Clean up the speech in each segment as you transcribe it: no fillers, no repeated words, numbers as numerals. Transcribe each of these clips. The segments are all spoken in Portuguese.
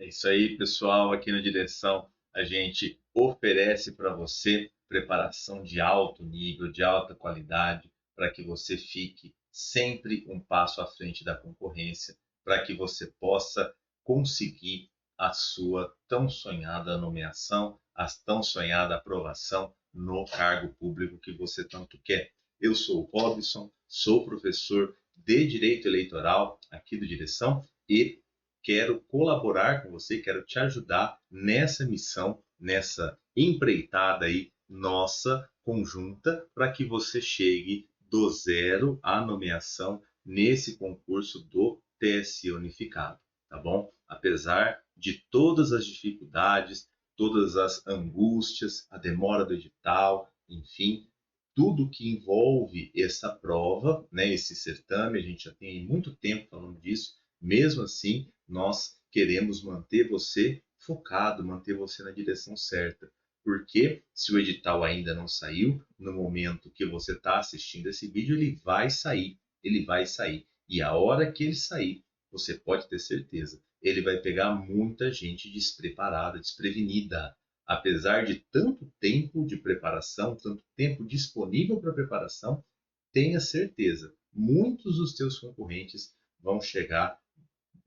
É isso aí, pessoal. Aqui no Direção, a gente oferece para você preparação de alto nível, de alta qualidade, para que você fique sempre um passo à frente da concorrência, para que você possa conseguir a sua tão sonhada nomeação, a tão sonhada aprovação no cargo público que você tanto quer. Eu sou o Robson, sou professor de Direito Eleitoral aqui do Direção e quero colaborar com você, quero te ajudar nessa missão, nessa empreitada aí nossa conjunta, para que você chegue do zero à nomeação nesse concurso do TSE Unificado, tá bom? Apesar de todas as dificuldades, todas as angústias, a demora do edital, enfim, tudo que envolve essa prova, né, esse certame, a gente já tem muito tempo falando disso. Mesmo assim, nós queremos manter você focado, manter você na direção certa. Porque se o edital ainda não saiu, no momento que você está assistindo esse vídeo, ele vai sair. Ele vai sair. E a hora que ele sair, você pode ter certeza, ele vai pegar muita gente despreparada, desprevenida. Apesar de tanto tempo de preparação, tanto tempo disponível para preparação, tenha certeza, muitos dos teus concorrentes vão chegar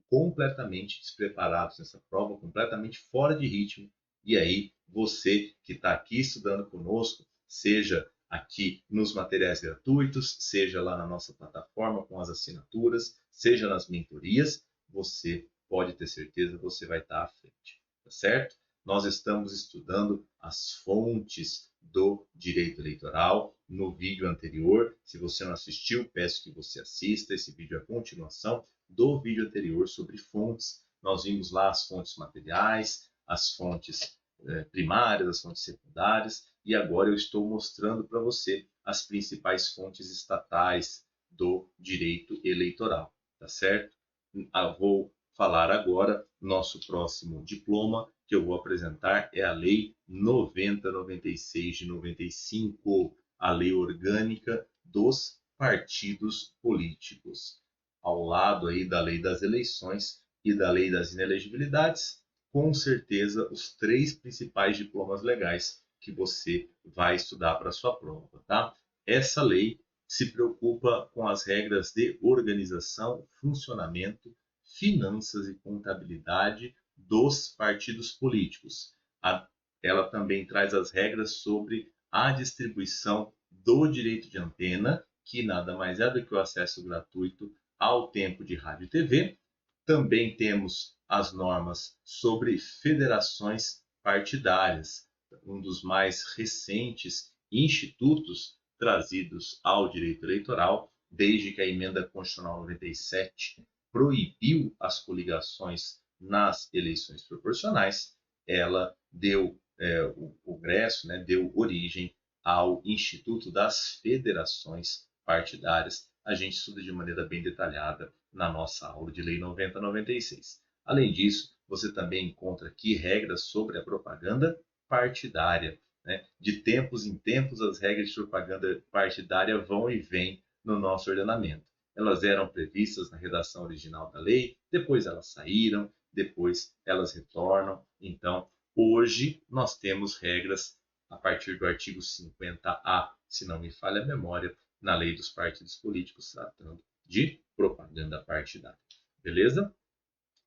completamente despreparados nessa prova, completamente fora de ritmo. E aí, você que está aqui estudando conosco, seja aqui nos materiais gratuitos, seja lá na nossa plataforma com as assinaturas, seja nas mentorias, você pode ter certeza que você vai estar à frente, tá certo? Nós estamos estudando as fontes do direito eleitoral no vídeo anterior. Se você não assistiu, peço que você assista. Esse vídeo é a continuação do vídeo anterior sobre fontes. Nós vimos lá as fontes materiais, as fontes primárias, as fontes secundárias, e agora eu estou mostrando para você as principais fontes estatais do direito eleitoral, tá certo? Vou falar agora, nosso próximo diploma que eu vou apresentar é a Lei 9096 de 95, a Lei Orgânica dos Partidos Políticos. Ao lado aí da Lei das Eleições e da Lei das Inelegibilidades, com certeza os três principais diplomas legais que você vai estudar para a sua prova, tá? Essa lei se preocupa com as regras de organização, funcionamento, finanças e contabilidade dos partidos políticos. Ela também traz as regras sobre a distribuição do direito de antena, que nada mais é do que o acesso gratuito ao tempo de rádio e TV. Também temos as normas sobre federações partidárias, um dos mais recentes institutos trazidos ao direito eleitoral, desde que a Emenda Constitucional 97 proibiu as coligações nas eleições proporcionais. Ela deu o Congresso, né, deu origem ao Instituto das Federações Partidárias. A gente estuda de maneira bem detalhada na nossa aula de Lei 9096. Além disso, você também encontra aqui regras sobre a propaganda partidária, né? De tempos em tempos, as regras de propaganda partidária vão e vêm no nosso ordenamento. Elas eram previstas na redação original da lei, depois elas saíram, depois elas retornam. Então, hoje nós temos regras a partir do artigo 50A, se não me falha a memória, na Lei dos Partidos Políticos, tratando de propaganda partidária. Beleza?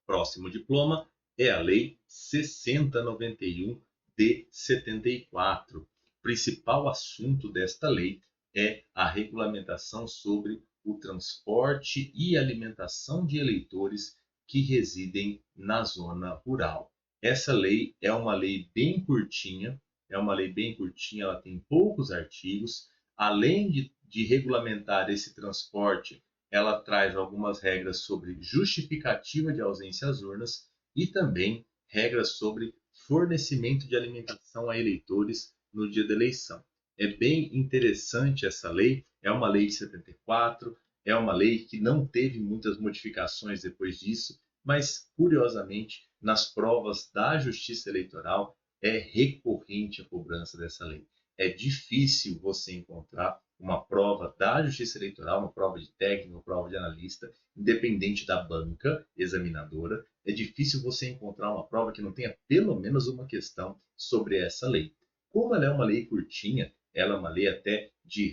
Próximo diploma é a Lei 6091 de 74. O principal assunto desta lei é a regulamentação sobre o transporte e alimentação de eleitores que residem na zona rural. Essa lei é uma lei bem curtinha, ela tem poucos artigos. Além de regulamentar esse transporte, ela traz algumas regras sobre justificativa de ausência às urnas e também regras sobre fornecimento de alimentação a eleitores no dia da eleição. É bem interessante essa lei, é uma lei de 74, é uma lei que não teve muitas modificações depois disso, mas, curiosamente, nas provas da Justiça Eleitoral é recorrente a cobrança dessa lei. É difícil você encontrar uma prova da Justiça Eleitoral, uma prova de técnico, uma prova de analista, independente da banca examinadora, é difícil você encontrar uma prova que não tenha pelo menos uma questão sobre essa lei. Como ela é uma lei curtinha, ela é uma lei até de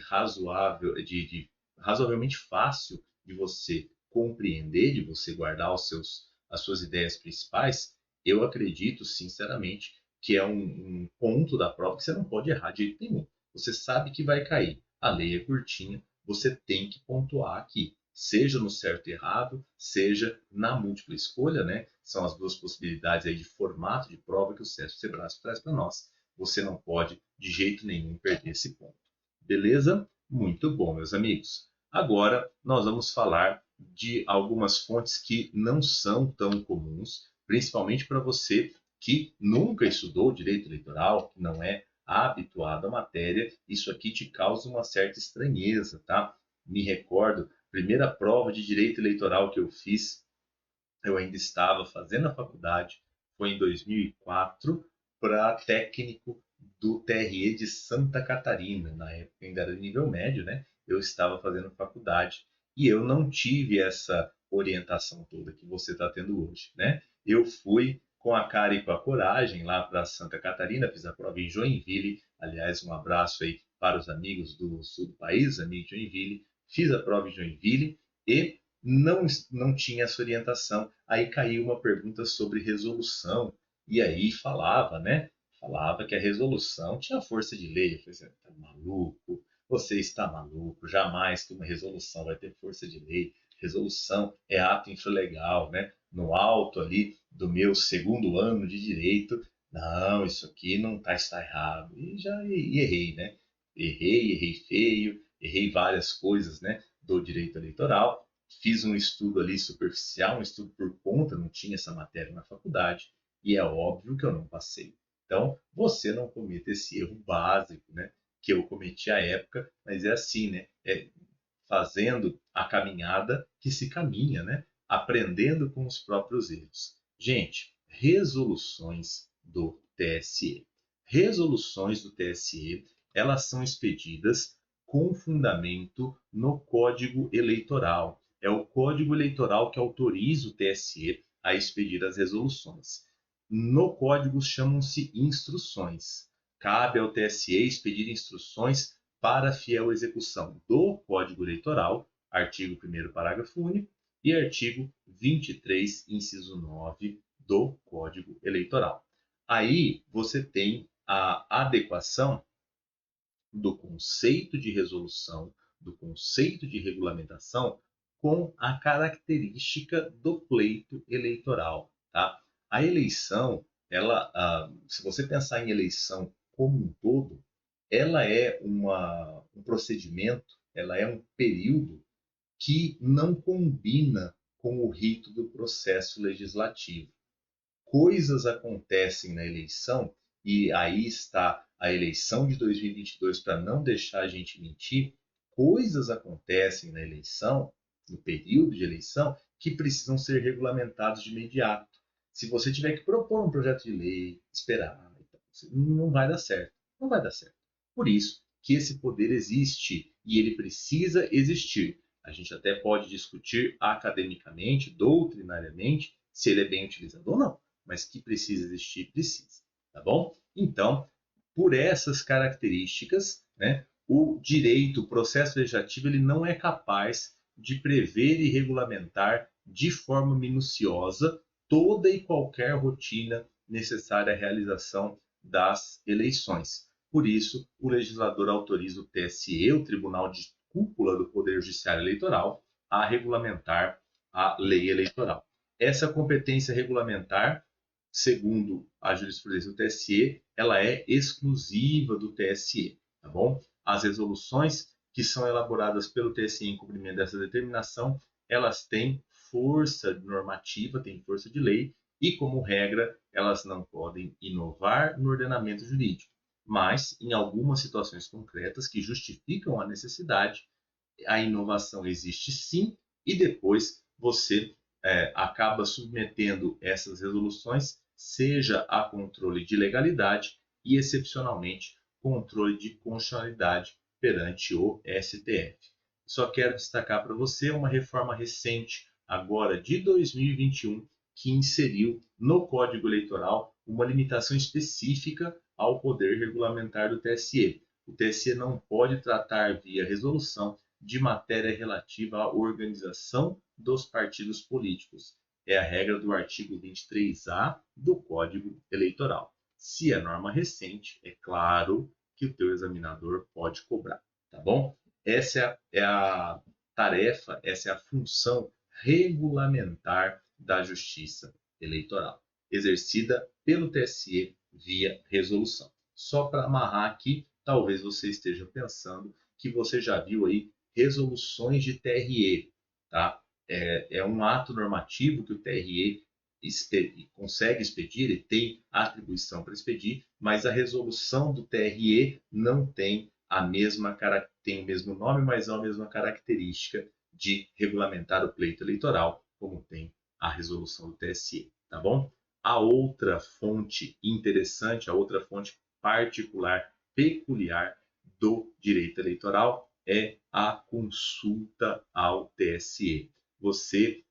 razoavelmente fácil de você compreender, de você guardar as suas ideias principais, eu acredito, sinceramente, que é um ponto da prova que você não pode errar de jeito nenhum. Você sabe que vai cair. A lei é curtinha, você tem que pontuar aqui. Seja no certo e errado, seja na múltipla escolha, né? São as duas possibilidades aí de formato de prova que o Sebrasp traz para nós. Você não pode, de jeito nenhum, perder esse ponto. Beleza? Muito bom, meus amigos. Agora, nós vamos falar de algumas fontes que não são tão comuns, principalmente para você que nunca estudou direito eleitoral, que não é habituado à matéria, isso aqui te causa uma certa estranheza, tá? Me recordo, primeira prova de direito eleitoral que eu fiz, eu ainda estava fazendo a faculdade, foi em 2004, para técnico do TRE de Santa Catarina. Na época ainda era nível médio, né? Eu estava fazendo faculdade e eu não tive essa orientação toda que você está tendo hoje, né? Eu fui com a cara e com a coragem lá para Santa Catarina, fiz a prova em Joinville. Aliás, um abraço aí para os amigos do sul do país, amigos de Joinville. Fiz a prova em Joinville e não tinha essa orientação. Aí caiu uma pergunta sobre resolução, e aí falava, né? Falava que a resolução tinha força de lei. Eu falei assim, tá maluco? Você está maluco? Jamais que uma resolução vai ter força de lei. Resolução é ato infralegal, né? No alto ali do meu segundo ano de direito, não, isso aqui não está errado. E errei, né? Errei feio, errei várias coisas, né? Do direito eleitoral. Fiz um estudo ali superficial, um estudo por conta, não tinha essa matéria na faculdade, e é óbvio que eu não passei. Então, você não cometa esse erro básico, né, que eu cometi à época, mas é assim, né, é fazendo a caminhada que se caminha, né, aprendendo com os próprios erros. Gente, resoluções do TSE. Resoluções do TSE, elas são expedidas com fundamento no Código Eleitoral. É o Código Eleitoral que autoriza o TSE a expedir as resoluções. No código chamam-se instruções. Cabe ao TSE expedir instruções para a fiel execução do Código Eleitoral, artigo 1º, parágrafo único, e artigo 23, inciso 9 do Código Eleitoral. Aí você tem a adequação do conceito de resolução, do conceito de regulamentação com a característica do pleito eleitoral, tá? A eleição, se você pensar em eleição como um todo, ela é um procedimento, ela é um período que não combina com o rito do processo legislativo. Coisas acontecem na eleição, e aí está a eleição de 2022 para não deixar a gente mentir, coisas acontecem na eleição, no período de eleição, que precisam ser regulamentadas de imediato. Se você tiver que propor um projeto de lei, esperar, não vai dar certo. Não vai dar certo. Por isso que esse poder existe e ele precisa existir. A gente até pode discutir academicamente, doutrinariamente, se ele é bem utilizado ou não, mas que precisa existir, precisa, tá bom? Então, por essas características, né, o direito, o processo legislativo, ele não é capaz de prever e regulamentar de forma minuciosa toda e qualquer rotina necessária à realização das eleições. Por isso, o legislador autoriza o TSE, o Tribunal de Cúpula do Poder Judiciário Eleitoral, a regulamentar a lei eleitoral. Essa competência regulamentar, segundo a jurisprudência do TSE, ela é exclusiva do TSE, tá bom? As resoluções que são elaboradas pelo TSE em cumprimento dessa determinação, elas têm força normativa, têm força de lei, e, como regra, elas não podem inovar no ordenamento jurídico. Mas, em algumas situações concretas que justificam a necessidade, a inovação existe sim, e depois você acaba submetendo essas resoluções, seja a controle de legalidade e, excepcionalmente, controle de constitucionalidade perante o STF. Só quero destacar para você uma reforma recente, agora de 2021, que inseriu no Código Eleitoral uma limitação específica ao poder regulamentar do TSE. O TSE não pode tratar via resolução de matéria relativa à organização dos partidos políticos. É a regra do artigo 23A do Código Eleitoral. Se é norma recente, é claro que o teu examinador pode cobrar, tá bom? Essa é a tarefa, essa é a função regulamentar da Justiça Eleitoral, exercida pelo TSE via resolução. Só para amarrar aqui, talvez você esteja pensando que você já viu aí resoluções de TRE, tá? É um ato normativo que o TRE consegue expedir, ele tem atribuição para expedir, mas a resolução do TRE não tem tem o mesmo nome, mas não a mesma característica de regulamentar o pleito eleitoral, como tem a resolução do TSE, tá bom? A outra fonte interessante, a outra fonte particular, peculiar do direito eleitoral é a consulta ao TSE. Você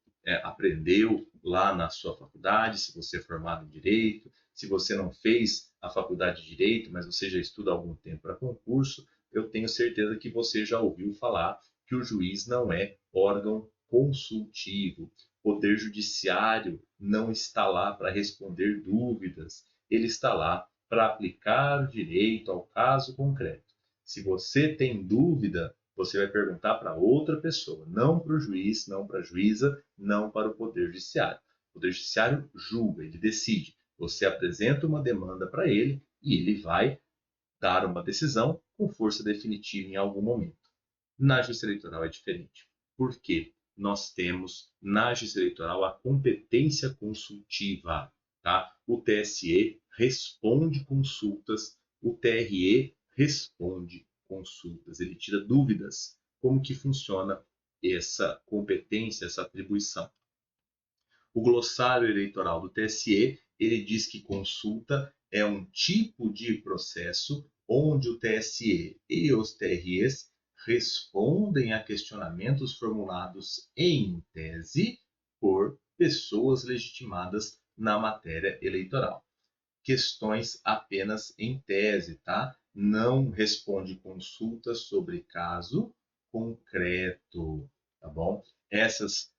aprendeu lá na sua faculdade, se você é formado em Direito, se você não fez a faculdade de Direito, mas você já estuda há algum tempo para concurso, eu tenho certeza que você já ouviu falar que o juiz não é órgão consultivo. O Poder Judiciário não está lá para responder dúvidas, ele está lá para aplicar o direito ao caso concreto. Se você tem dúvida, você vai perguntar para outra pessoa, não para o juiz, não para a juíza, não para o Poder Judiciário. O Poder Judiciário julga, ele decide. Você apresenta uma demanda para ele e ele vai dar uma decisão com força definitiva em algum momento. Na Justiça Eleitoral é diferente. Por quê? Nós temos na Justiça Eleitoral a competência consultiva. Tá? O TSE responde consultas, o TRE responde consultas, ele tira dúvidas. Como que funciona essa competência, essa atribuição? O glossário eleitoral do TSE, ele diz que consulta é um tipo de processo onde o TSE e os TREs respondem a questionamentos formulados em tese por pessoas legitimadas na matéria eleitoral. Questões apenas em tese, tá? Não responde consultas sobre caso concreto, tá bom? Essas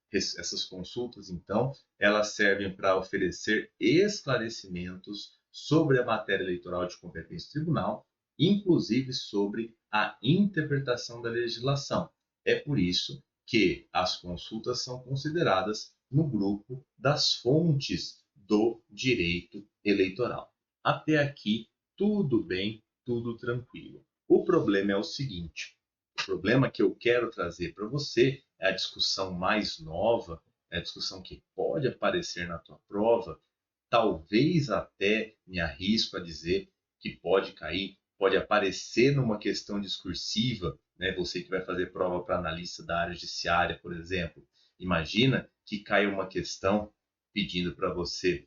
consultas, então, elas servem para oferecer esclarecimentos sobre a matéria eleitoral de competência do tribunal, inclusive sobre a interpretação da legislação. É por isso que as consultas são consideradas no grupo das fontes do direito eleitoral. Até aqui, tudo bem, tudo tranquilo. O problema é o seguinte: o problema que eu quero trazer para você é a discussão mais nova, é a discussão que pode aparecer na tua prova, talvez até me arrisco a dizer que pode cair, pode aparecer numa questão discursiva, né? Você que vai fazer prova para analista da área judiciária, por exemplo, imagina que caia uma questão pedindo para você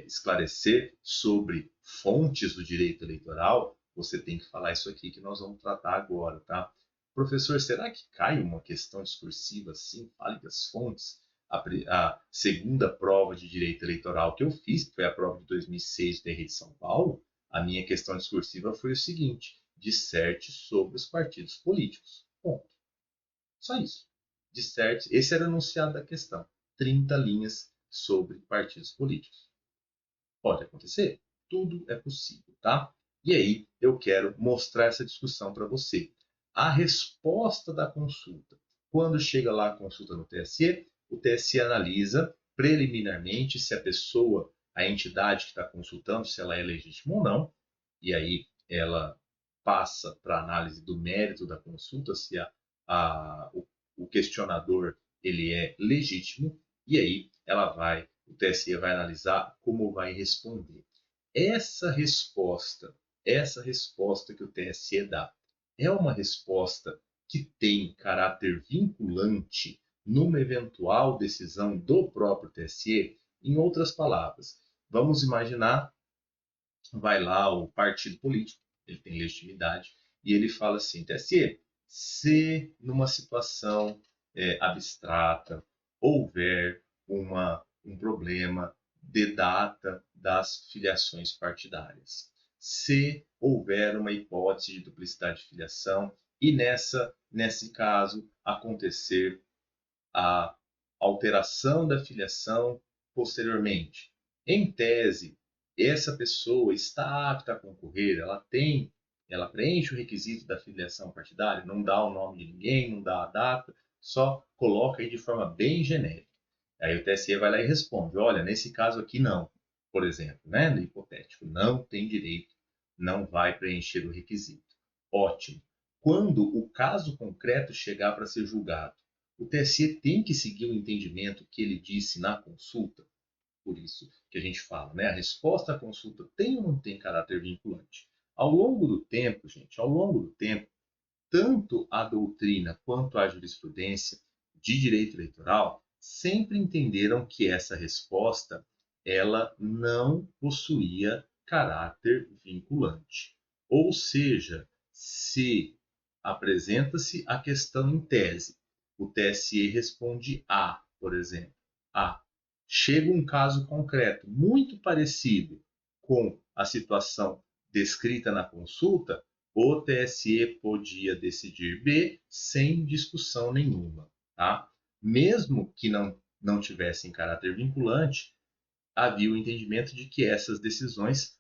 esclarecer sobre fontes do direito eleitoral, você tem que falar isso aqui que nós vamos tratar agora, tá? Professor, será que cai uma questão discursiva assim? Fale das fontes. A segunda prova de direito eleitoral que eu fiz, que foi a prova de 2006 da Rede São Paulo, a minha questão discursiva foi o seguinte: disserte sobre os partidos políticos. Ponto. Só isso. Disserte, esse era o enunciado da questão. 30 linhas sobre partidos políticos. Pode acontecer? Tudo é possível, tá? E aí eu quero mostrar essa discussão para você. A resposta da consulta. Quando chega lá a consulta no TSE, o TSE analisa preliminarmente se a pessoa, a entidade que está consultando, se ela é legítima ou não, e aí ela passa para a análise do mérito da consulta, se o questionador ele é legítimo, e aí o TSE vai analisar como vai responder. Essa resposta que o TSE dá, é uma resposta que tem caráter vinculante numa eventual decisão do próprio TSE? Em outras palavras, vamos imaginar, vai lá o partido político, ele tem legitimidade, e ele fala assim, TSE, se numa situação abstrata houver um problema de data das filiações partidárias, se houver uma hipótese de duplicidade de filiação e nesse caso acontecer a alteração da filiação posteriormente. Em tese, essa pessoa está apta a concorrer, ela preenche o requisito da filiação partidária, não dá o nome de ninguém, não dá a data, só coloca aí de forma bem genérica. Aí o TSE vai lá e responde, olha, nesse caso aqui não, por exemplo, né, no hipotético, não tem direito, não vai preencher o requisito. Ótimo. Quando o caso concreto chegar para ser julgado, o TSE tem que seguir o entendimento que ele disse na consulta, por isso que a gente fala, né? A resposta à consulta tem ou não tem caráter vinculante? Ao longo do tempo, gente, ao longo do tempo, tanto a doutrina quanto a jurisprudência de direito eleitoral sempre entenderam que essa resposta ela não possuía caráter vinculante. Ou seja, se apresenta-se a questão em tese, o TSE responde A, por exemplo. A. Chega um caso concreto muito parecido com a situação descrita na consulta, o TSE podia decidir B sem discussão nenhuma. Tá? Mesmo que não tivessem caráter vinculante, havia o entendimento de que essas decisões,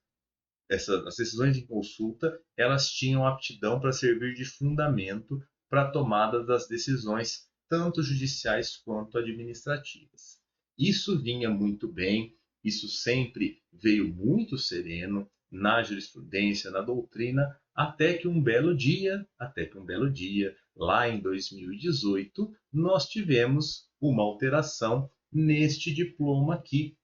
as decisões de consulta, elas tinham aptidão para servir de fundamento para a tomada das decisões, tanto judiciais quanto administrativas. Isso vinha muito bem, isso sempre veio muito sereno na jurisprudência, na doutrina, até que um belo dia, lá em 2018, nós tivemos uma alteração neste diploma aqui,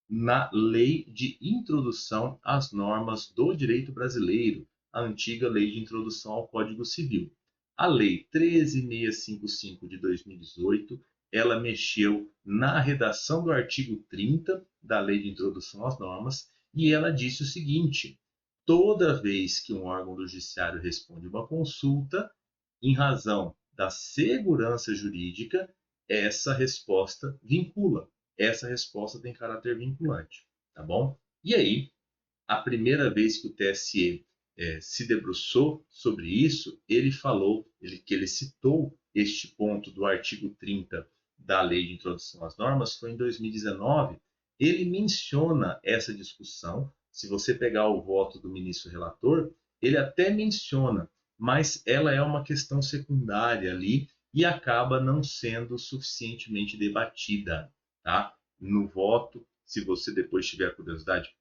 na Lei de Introdução às Normas do Direito Brasileiro, a antiga Lei de Introdução ao Código Civil. A Lei 13.655 de 2018, ela mexeu na redação do artigo 30 da Lei de Introdução às Normas e ela disse o seguinte: toda vez que um órgão do judiciário responde uma consulta, em razão da segurança jurídica, essa resposta vincula. Essa resposta tem caráter vinculante, tá bom? E aí, a primeira vez que o TSE se debruçou sobre isso, ele falou, que ele citou este ponto do artigo 30 da Lei de Introdução às Normas, foi em 2019. Ele menciona essa discussão, se você pegar o voto do ministro relator, ele até menciona, mas ela é uma questão secundária ali e acaba não sendo suficientemente debatida, tá? No voto, se você depois tiver curiosidade,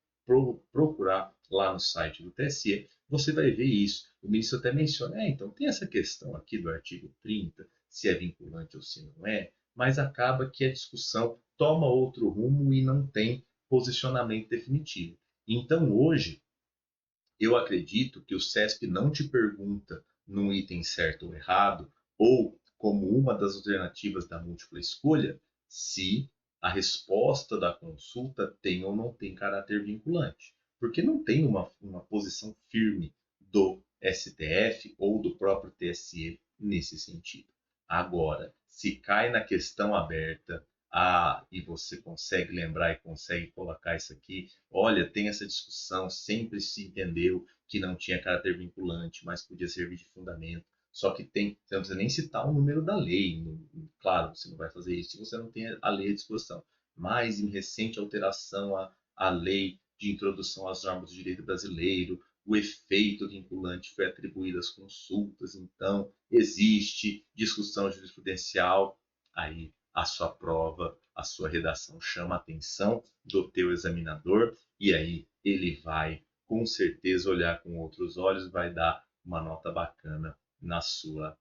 procurar lá no site do TSE, você vai ver isso. O ministro até menciona, então tem essa questão aqui do artigo 30, se é vinculante ou se não é, mas acaba que a discussão toma outro rumo e não tem posicionamento definitivo. Então, hoje, eu acredito que o CESP não te pergunta num item certo ou errado, ou como uma das alternativas da múltipla escolha, se a resposta da consulta tem ou não tem caráter vinculante. Porque não tem uma posição firme do STF ou do próprio TSE nesse sentido. Agora, se cai na questão aberta, e você consegue lembrar e consegue colocar isso aqui, olha, tem essa discussão, sempre se entendeu que não tinha caráter vinculante, mas podia servir de fundamento. Só que tem, você não precisa nem citar o número da lei. Claro, você não vai fazer isso se você não tem a lei à disposição. Mas em recente alteração à lei de introdução às normas do direito brasileiro, o efeito vinculante foi atribuído às consultas, então existe discussão jurisprudencial, aí a sua prova, a sua redação chama a atenção do teu examinador e aí ele vai com certeza olhar com outros olhos, vai dar uma nota bacana na sua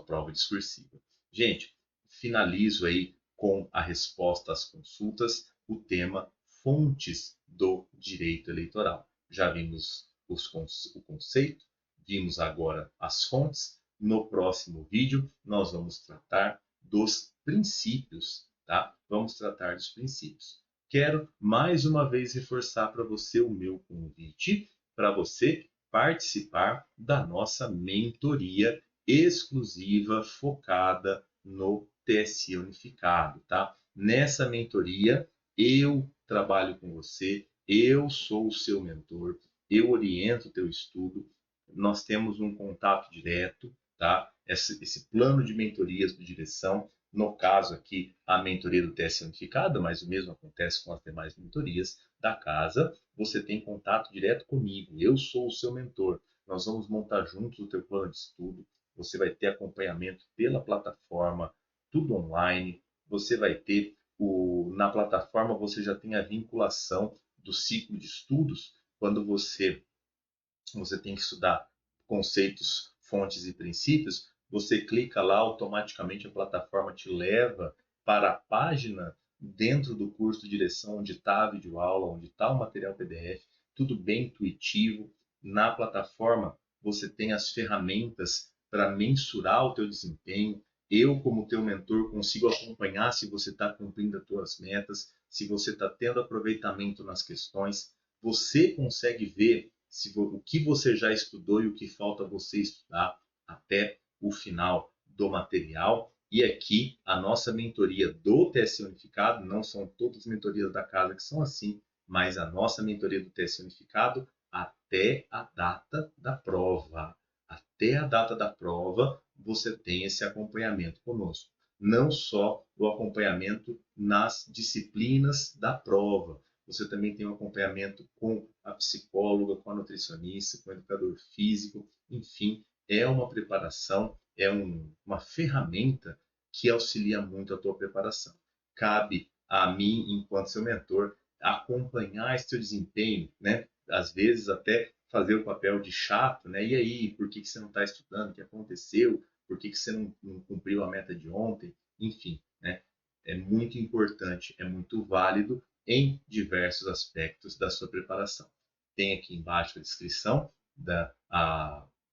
prova discursiva. Gente, finalizo aí com a resposta às consultas, o tema fontes do direito eleitoral. Já vimos o conceito, vimos agora as fontes. No próximo vídeo, nós vamos tratar dos princípios, tá? Vamos tratar dos princípios. Quero mais uma vez reforçar para você o meu convite, para você participar da nossa mentoria exclusiva focada no TSE unificado, tá? Nessa mentoria, eu trabalho com você, eu sou o seu mentor, eu oriento o teu estudo, nós temos um contato direto, tá? Esse plano de mentorias do Direção, no caso aqui, a mentoria do TSE unificado, mas o mesmo acontece com as demais mentorias da casa, você tem contato direto comigo, eu sou o seu mentor, nós vamos montar juntos o teu plano de estudo, você vai ter acompanhamento pela plataforma, tudo online, você vai ter na plataforma você já tem a vinculação do ciclo de estudos, quando você tem que estudar conceitos, fontes e princípios, você clica lá, automaticamente a plataforma te leva para a página dentro do curso de direção, onde está a videoaula, onde está o material PDF, tudo bem intuitivo. Na plataforma você tem as ferramentas para mensurar o teu desempenho. Eu, como teu mentor, consigo acompanhar se você está cumprindo as tuas metas, se você está tendo aproveitamento nas questões. Você consegue ver o que você já estudou e o que falta você estudar até o final do material. E aqui a nossa mentoria do TSE Unificado, não são todas as mentorias da casa que são assim, mas a nossa mentoria do TSE Unificado até a data da prova. Até a data da prova você tem esse acompanhamento conosco. Não só o acompanhamento nas disciplinas da prova, você também tem um acompanhamento com a psicóloga, com a nutricionista, com o educador físico, enfim, é uma preparação, uma ferramenta que auxilia muito a tua preparação. Cabe a mim, enquanto seu mentor, acompanhar esse teu desempenho, né? Às vezes até fazer o papel de chato, né? E aí, por que você não está estudando? O que aconteceu? Por que você não cumpriu a meta de ontem? Enfim, né? É muito importante, é muito válido em diversos aspectos da sua preparação. Tem aqui embaixo a descrição,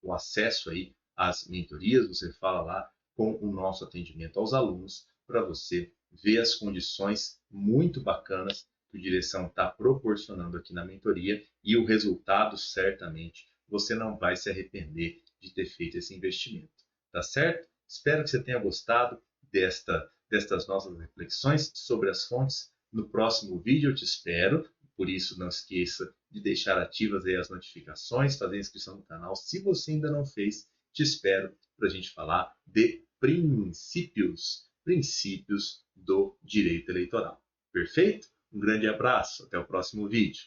o acesso aí às mentorias, você fala lá com o nosso atendimento aos alunos, para você ver as condições muito bacanas que o Direção está proporcionando aqui na mentoria e o resultado, certamente, você não vai se arrepender de ter feito esse investimento. Tá certo? Espero que você tenha gostado destas nossas reflexões sobre as fontes. No próximo vídeo eu te espero, por isso não esqueça de deixar ativas aí as notificações, fazer a inscrição no canal. Se você ainda não fez, te espero para a gente falar de princípios do direito eleitoral. Perfeito? Um grande abraço, até o próximo vídeo.